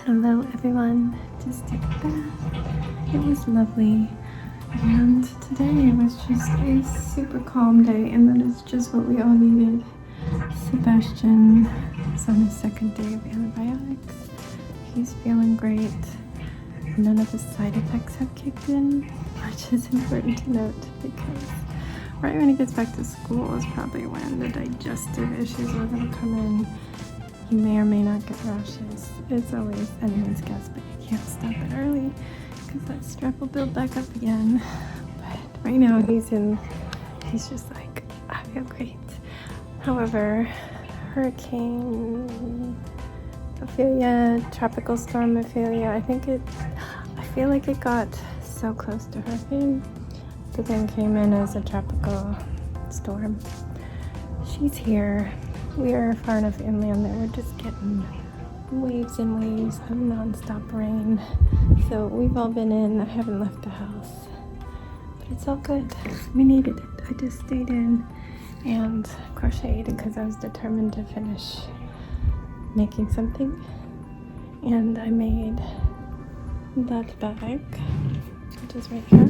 Hello everyone, just took a bath. It was lovely, and today was just a super calm day, and that is just what we all needed. Sebastian is on his second day of antibiotics. He's feeling great. None of his side effects have kicked in, which is important to note because right when he gets back to school is probably when the digestive issues are going to come in. He may or may not get rashes. It's always anyone's guess, but you can't stop it early because that strep will build back up again. But right now he's just like, I feel great. However, Hurricane Ophelia, Tropical Storm Ophelia, I feel like it got so close to hurricane, but then came in as a tropical storm. She's here. We are far enough inland that we're just getting waves and waves of non-stop rain. So we've all been in. I haven't left the house, but it's all good. We needed it. I just stayed in and crocheted because I was determined to finish making something. And I made that bag, which is right here.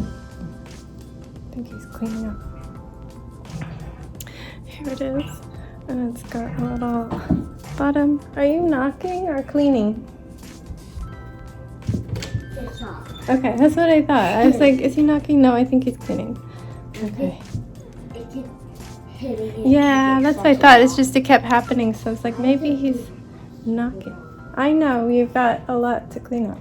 I think he's cleaning up. Here it is. And it's got a little bottom. Are you knocking or cleaning? It's not. Okay, that's what I thought. I was like, is he knocking? No, I think he's cleaning. Okay. It kept hitting it. Yeah, that's what I thought. It's just it kept happening. So it's like maybe he's knocking. I know, you've got a lot to clean up.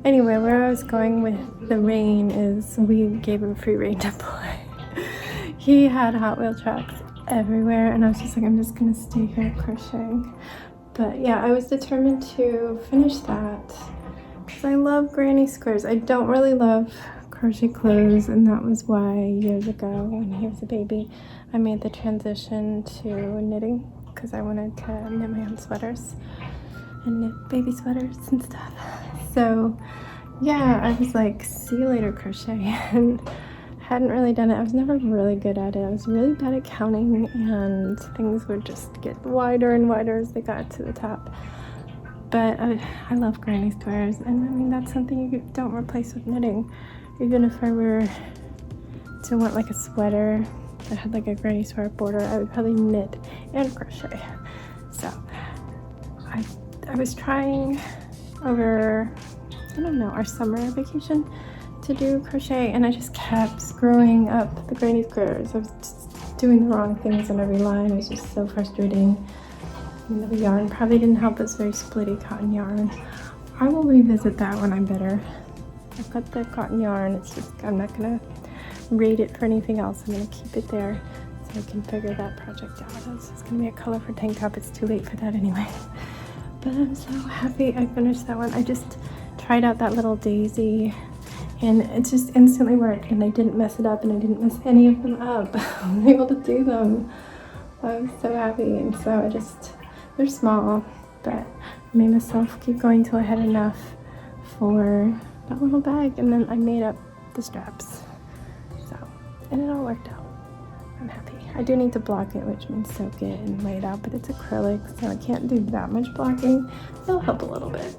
Anyway, where I was going with the rain is we gave him free rein to play. He had Hot Wheel tracks everywhere, and I was just like, I'm just gonna stay here crocheting. But yeah, I was determined to finish that because I love granny squares. I don't really love crochet clothes, and that was why years ago when he was a baby I made the transition to knitting because I wanted to knit my own sweaters and knit baby sweaters and stuff. So yeah, I was like, see you later crochet, and hadn't really done it. I was never really good at it. I was really bad at counting, and things would just get wider and wider as they got to the top. But I love granny squares, and I mean that's something you don't replace with knitting. Even if I were to want like a sweater that had like a granny square border, I would probably knit and crochet. So I was trying over, I don't know, our summer vacation to do crochet, and I just kept screwing up the granny squares. I was just doing the wrong things on every line. It was just so frustrating. And the yarn probably didn't help. It's very splitty cotton yarn. I will revisit that when I'm better. I've got the cotton yarn. It's just, I'm not gonna rate it for anything else. I'm gonna keep it there so I can figure that project out. It's gonna be a color for tank top. It's too late for that anyway. But I'm so happy I finished that one. I just tried out that little daisy, and it just instantly worked, and I didn't mess it up, and I didn't mess any of them up. I was able to do them. I was so happy, and so they're small, but I made myself keep going till I had enough for that little bag, and then I made up the straps. So, and it all worked out. I'm happy. I do need to block it, which means soak it and lay it out, but it's acrylic, so I can't do that much blocking. It'll help a little bit.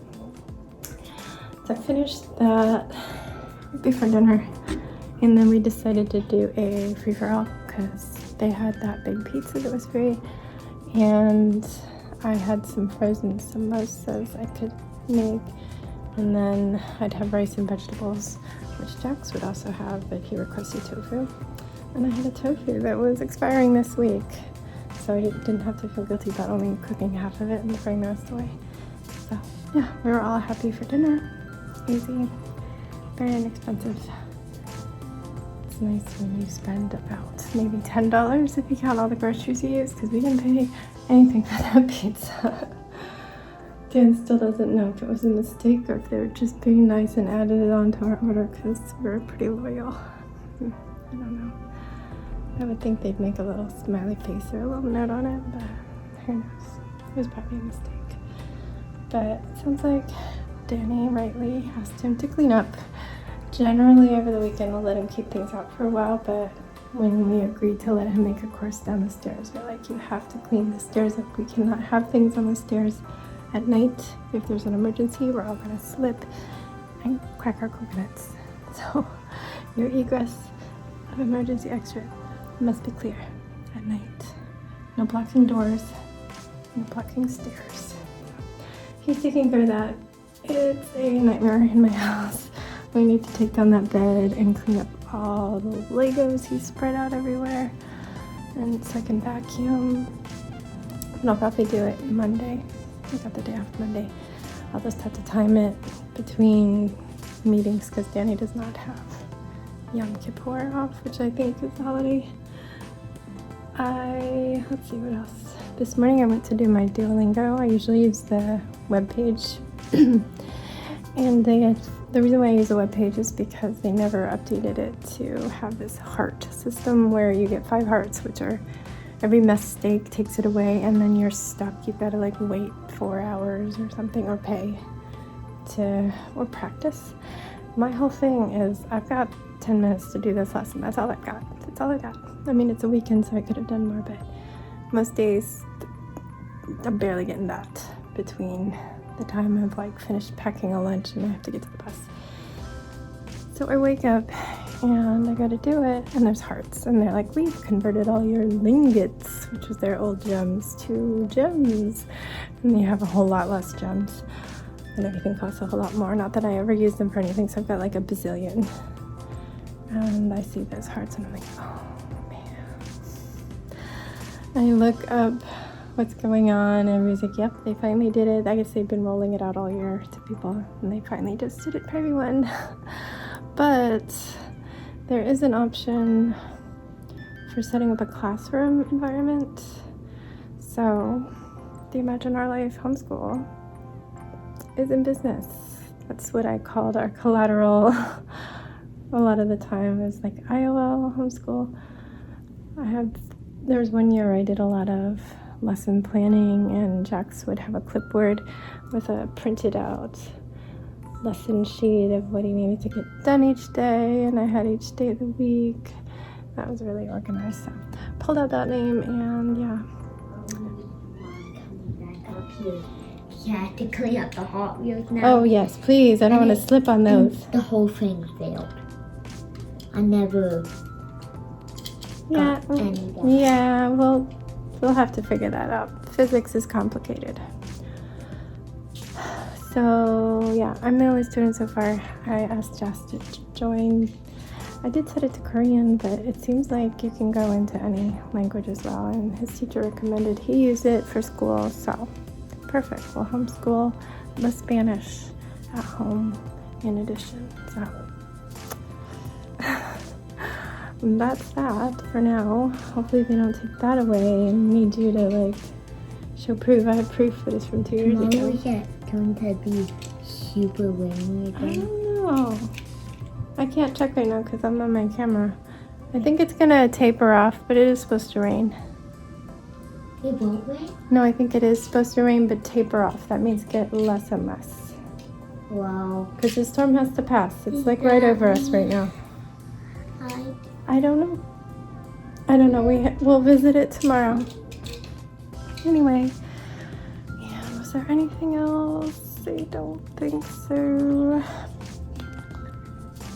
So I finished that before dinner, and then we decided to do a free-for-all because they had that big pizza that was free, and I had some frozen samosas I could make, and then I'd have rice and vegetables, which Jax would also have, but he requested tofu, and I had a tofu that was expiring this week, so I didn't have to feel guilty about only cooking half of it and throwing the rest away. So yeah, we were all happy for dinner. Easy, very inexpensive. It's nice when you spend about maybe $10 if you count all the groceries you use, because we didn't pay anything for that pizza. Dan still doesn't know if it was a mistake or if they were just being nice and added it on to our order because we're pretty loyal. I don't know. I would think they'd make a little smiley face or a little note on it, but who knows. It was probably a mistake. But it sounds like Danny rightly asked him to clean up. Generally over the weekend we'll let him keep things out for a while, but when we agreed to let him make a course down the stairs, we're like, you have to clean the stairs up. We cannot have things on the stairs at night, if there's an emergency, we're all gonna slip and crack our coconuts. So your egress of emergency exit must be clear at night. No blocking doors, no blocking stairs. He's taking care of that. It's a nightmare in my house. We need to take down that bed and clean up all the Legos he's spread out everywhere. And so I can vacuum. And I'll probably do it Monday. I got the day off Monday. I'll just have to time it between meetings because Danny does not have Yom Kippur off, which I think is the holiday. Let's see what else. This morning I went to do my Duolingo. I usually use the webpage. And the reason why I use the webpage is because they never updated it to have this heart system where you get 5 hearts, which are every mistake takes it away, and then you're stuck. You've got to like wait 4 hours or something, or pay or practice. My whole thing is I've got 10 minutes to do this lesson. That's all I've got. That's all I got. I mean, it's a weekend, so I could have done more, but most days I'm barely getting that between the time I've like finished packing a lunch and I have to get to the bus. So I wake up and I go to do it, and there's hearts, and they're like, we've converted all your lingots, which was their old gems, to gems, and you have a whole lot less gems, and everything costs a whole lot more. Not that I ever use them for anything, so I've got like a bazillion, and I see those hearts and I'm like, oh man. I look up what's going on, and everybody's like, yep, they finally did it. I guess they've been rolling it out all year to people, and they finally just did it for everyone. But there is an option for setting up a classroom environment. So the Imagine Our Life homeschool is in business. That's what I called our collateral. A lot of the time is like IOL homeschool. There was one year I did a lot of lesson planning, and Jax would have a clipboard with a printed out lesson sheet of what he needed to get done each day, and I had each day of the week. That was really organized. So pulled out that name, and yeah. Coming back up here. You have to clean up the Hot Wheels now. Oh yes, please. I don't want to slip on those. The whole thing failed. I never Yeah, got any done. yeah. We'll have to figure that out. Physics is complicated. So yeah, I'm the only student so far. I asked Jess to join. I did set it to Korean, but it seems like you can go into any language as well, and his teacher recommended he use it for school, so perfect. We'll homeschool the Spanish at home in addition, so that's that for now. Hopefully they don't take that away and need you to like show proof. I have proof that it's from 2 years ago. Tomorrow is it going to be super rainy I again? don't know. I can't check right now because I'm on my camera. I think it's gonna taper off, but it is supposed to rain. It won't rain? No, I think it is supposed to rain, but taper off. That means get less and less. Wow. Because the storm has to pass. It's like right over us right now. I don't know. I don't know. We'll visit it tomorrow. Anyway. Yeah, was there anything else? I don't think so.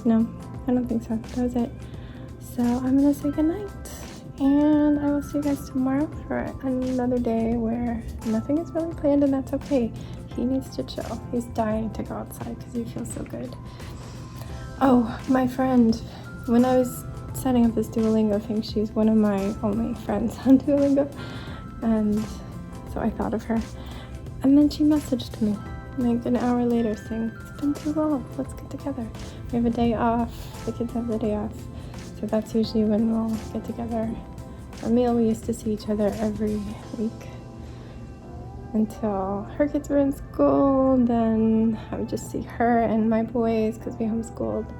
No, I don't think so. That was it. So I'm gonna say goodnight, and I will see you guys tomorrow for another day where nothing is really planned, and that's okay. He needs to chill. He's dying to go outside because he feels so good. Oh, my friend, when I was setting up this Duolingo thing, she's one of my only friends on Duolingo, and so I thought of her. And then she messaged me like an hour later saying, it's been too long, let's get together. We have a day off, the kids have the day off, so that's usually when we'll get together for a meal. We used to see each other every week until her kids were in school. Then I would just see her and my boys because we homeschooled,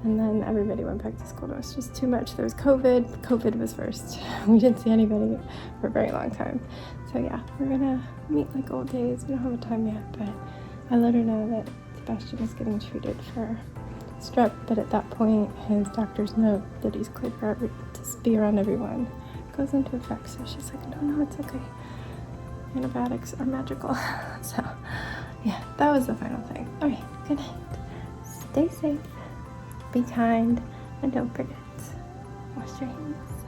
and then everybody went back to school. It was just too much. There was COVID was first. We didn't see anybody for a very long time. So yeah, we're gonna meet like old days. We don't have a time yet, but I let her know that Sebastian is getting treated for strep, but at that point his doctor's note that he's cleared to be around everyone goes into effect. So she's like, no, it's okay. antibiotics are magical. So yeah, that was the final thing. All right, good night. Stay safe, be kind, and don't forget, wash your hands.